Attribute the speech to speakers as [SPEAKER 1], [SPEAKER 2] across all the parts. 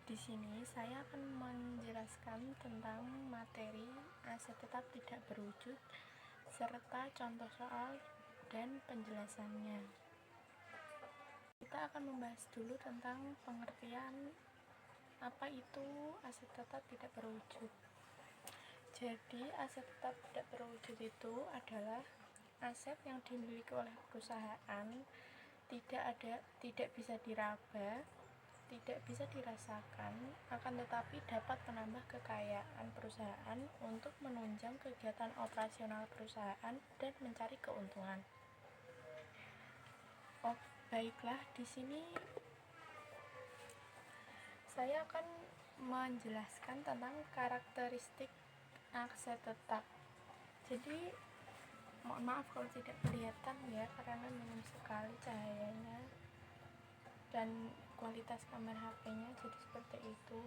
[SPEAKER 1] Di sini saya akan menjelaskan tentang materi aset tetap tidak berwujud serta contoh soal dan penjelasannya. Kita akan membahas dulu tentang pengertian apa itu aset tetap tidak berwujud. Jadi, aset tetap tidak berwujud itu adalah aset yang dimiliki oleh perusahaan, tidak bisa diraba, tidak bisa dirasakan, akan tetapi dapat menambah kekayaan perusahaan untuk menunjang kegiatan operasional perusahaan dan mencari keuntungan. Baiklah, di sini saya akan menjelaskan tentang karakteristik aset tetap. Jadi, mohon maaf kalau tidak kelihatan ya, karena minim sekali cahayanya dan kualitas kamera HP-nya, jadi seperti itu.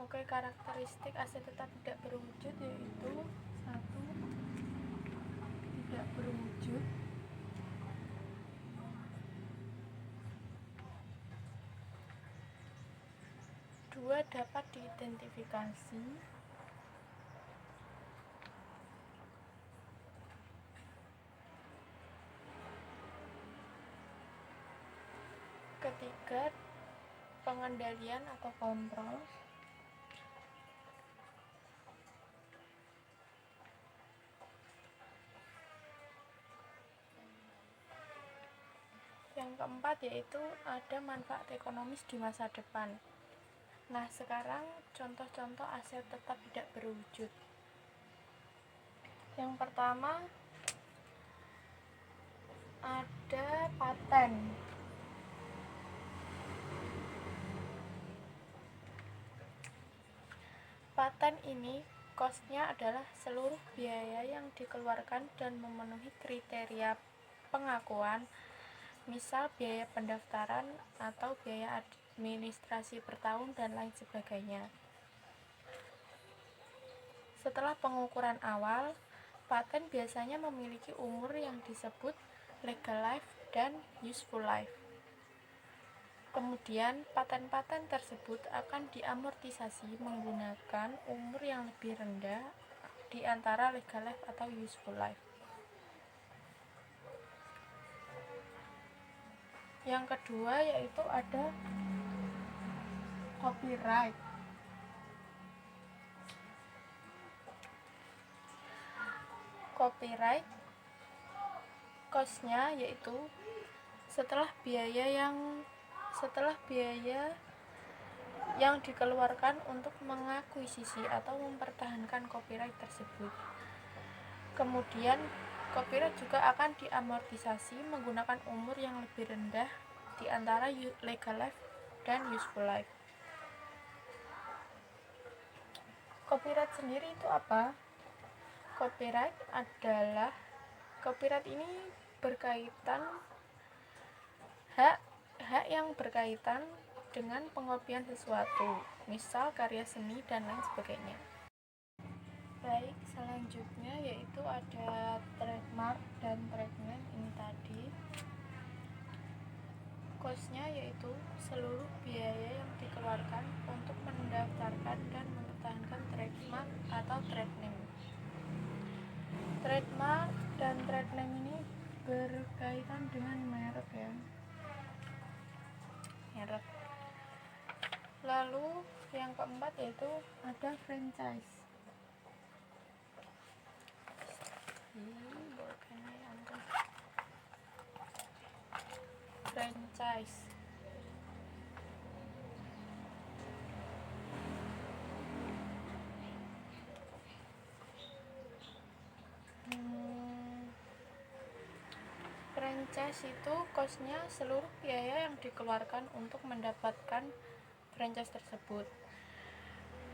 [SPEAKER 1] Oke, karakteristik aset tetap tidak berwujud yaitu 1. Tidak berwujud. 2. Dapat diidentifikasi. 3. Pengendalian atau kontrol. 4 yaitu ada manfaat ekonomis di masa depan. Nah, sekarang contoh-contoh aset tetap tidak berwujud. Yang pertama ada paten. Paten ini cost-nya adalah seluruh biaya yang dikeluarkan dan memenuhi kriteria pengakuan, misal biaya pendaftaran atau biaya administrasi per tahun dan lain sebagainya. Setelah pengukuran awal, paten biasanya memiliki umur yang disebut legal life dan useful life. Kemudian, paten-paten tersebut akan diamortisasi menggunakan umur yang lebih rendah di antara legal life atau useful life. Yang kedua yaitu ada copyright. Copyright cost-nya yaitu setelah biaya yang dikeluarkan untuk mengakuisisi atau mempertahankan copyright tersebut. Kemudian copyright juga akan diamortisasi menggunakan umur yang lebih rendah di antara legal life dan useful life. Copyright sendiri itu apa? Copyright ini berkaitan hak yang berkaitan dengan pengopian sesuatu, misal karya seni dan lain sebagainya. Baik, selanjutnya yaitu ada trademark dan trade name. Ini tadi cost-nya yaitu seluruh biaya yang dikeluarkan untuk mendaftarkan dan mempertahankan trademark atau trade name. Trademark dan trade name ini berkaitan dengan merek ya. Merek. Lalu yang keempat yaitu ada franchise. Franchise. Franchise itu cost-nya seluruh biaya yang dikeluarkan untuk mendapatkan franchise tersebut.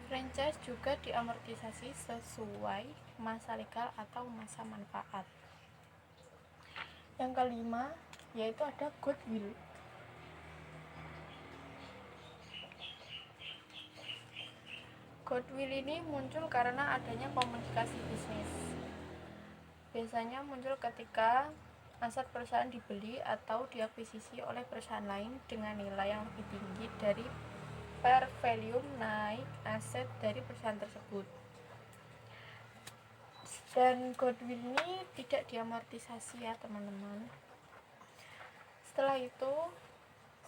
[SPEAKER 1] Franchise juga diamortisasi sesuai masa legal atau masa manfaat. Yang kelima yaitu ada goodwill. Goodwill ini muncul karena adanya komunikasi bisnis. Biasanya muncul ketika aset perusahaan dibeli atau diakuisisi oleh perusahaan lain dengan nilai yang lebih tinggi dari fair value naik aset dari perusahaan tersebut. Dan goodwill ini tidak diamortisasi ya teman-teman. Setelah itu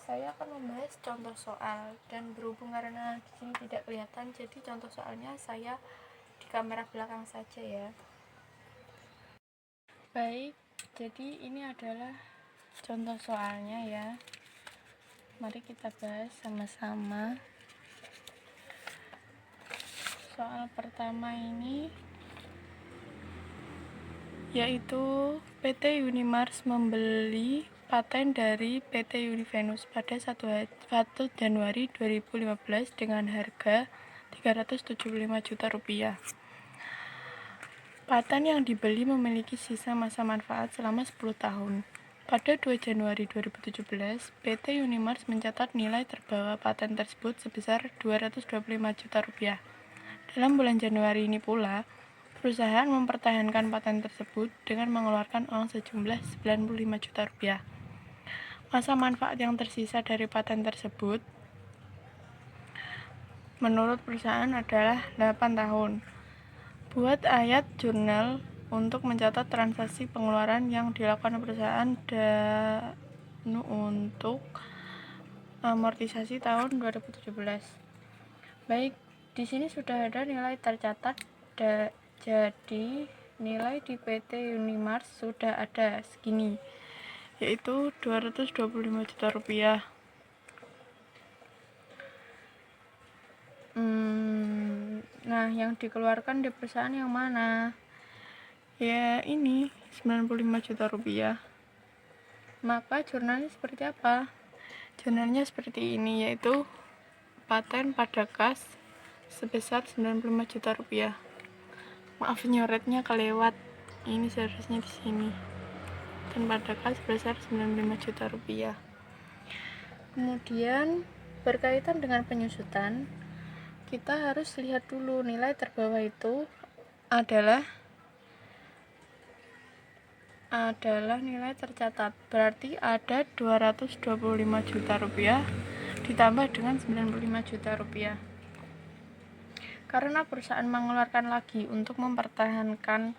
[SPEAKER 1] saya akan membahas contoh soal, dan berhubung karena di sini tidak kelihatan, jadi contoh soalnya saya di kamera belakang saja ya. Baik, jadi ini adalah contoh soalnya ya. Mari kita bahas sama-sama. Soal pertama ini yaitu PT Unimars membeli paten dari PT Univenus pada 1 Januari 2015 dengan harga 375 juta rupiah. Paten yang dibeli memiliki sisa masa manfaat selama 10 tahun. Pada 2 Januari 2017, PT Unimars mencatat nilai terbawa paten tersebut sebesar 225 juta rupiah. Dalam bulan Januari ini pula, perusahaan mempertahankan paten tersebut dengan mengeluarkan uang sejumlah 95 juta rupiah. Masa manfaat yang tersisa dari paten tersebut menurut perusahaan adalah 8 tahun. Buat ayat jurnal untuk mencatat transaksi pengeluaran yang dilakukan perusahaan dan untuk amortisasi tahun 2017. Baik, di sini sudah ada nilai tercatat. Jadi nilai di PT Unimars sudah ada segini, yaitu 225 juta rupiah. Nah, yang dikeluarkan di perusahaan yang mana? Ya, ini 95 juta rupiah. Maka jurnalnya seperti apa? Jurnalnya seperti ini, yaitu paten pada kas sebesar 95 juta rupiah. Maaf, nyoretnya kelewat. Ini seharusnya di sini. Dan pada kas sebesar 95 juta rupiah. Kemudian berkaitan dengan penyusutan, kita harus lihat dulu nilai terbawa itu adalah nilai tercatat. Berarti ada 225 juta rupiah ditambah dengan 95 juta rupiah. Karena perusahaan mengeluarkan lagi untuk mempertahankan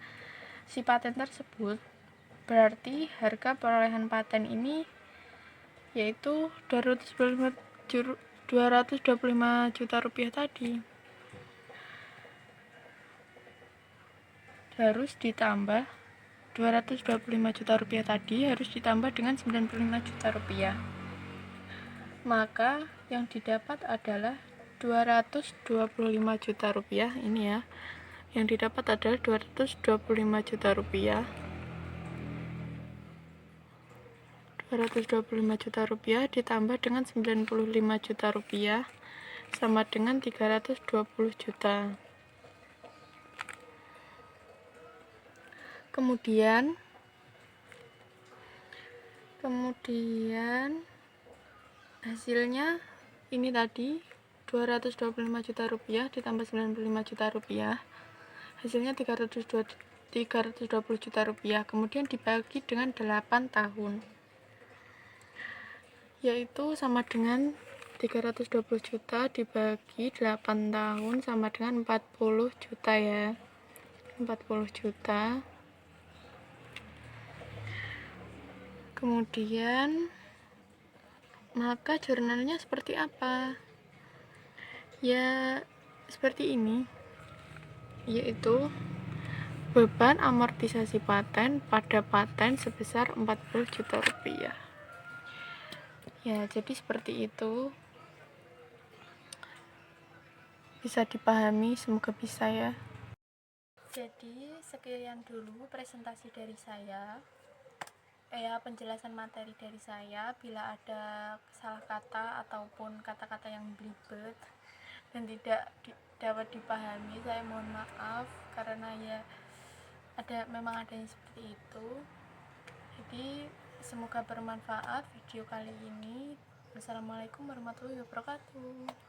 [SPEAKER 1] si paten tersebut, berarti harga perolehan paten ini yaitu 225 juta rupiah tadi harus ditambah 225 juta rupiah tadi harus ditambah dengan 95 juta rupiah. Maka yang didapat adalah 225 juta rupiah. Ini ya, yang didapat adalah 225 juta rupiah. 225 juta rupiah ditambah dengan 95 juta rupiah sama dengan 320 juta. Kemudian hasilnya ini tadi 225 juta rupiah ditambah 95 juta rupiah, hasilnya 320 juta rupiah. Kemudian dibagi dengan 8 tahun, yaitu sama dengan 320 juta dibagi 8 tahun sama dengan 40 juta ya, 40 juta. Kemudian maka jurnalnya seperti apa? Ya seperti ini, yaitu beban amortisasi paten pada paten sebesar 40 juta rupiah. Ya, jadi seperti itu. Bisa dipahami, semoga bisa ya. Jadi sekian dulu presentasi dari saya. Penjelasan materi dari saya. Bila ada salah kata ataupun kata-kata yang belibet dan tidak dapat dipahami, saya mohon maaf karena ya memang adanya seperti itu. Jadi semoga bermanfaat video kali ini. Wassalamualaikum warahmatullahi wabarakatuh.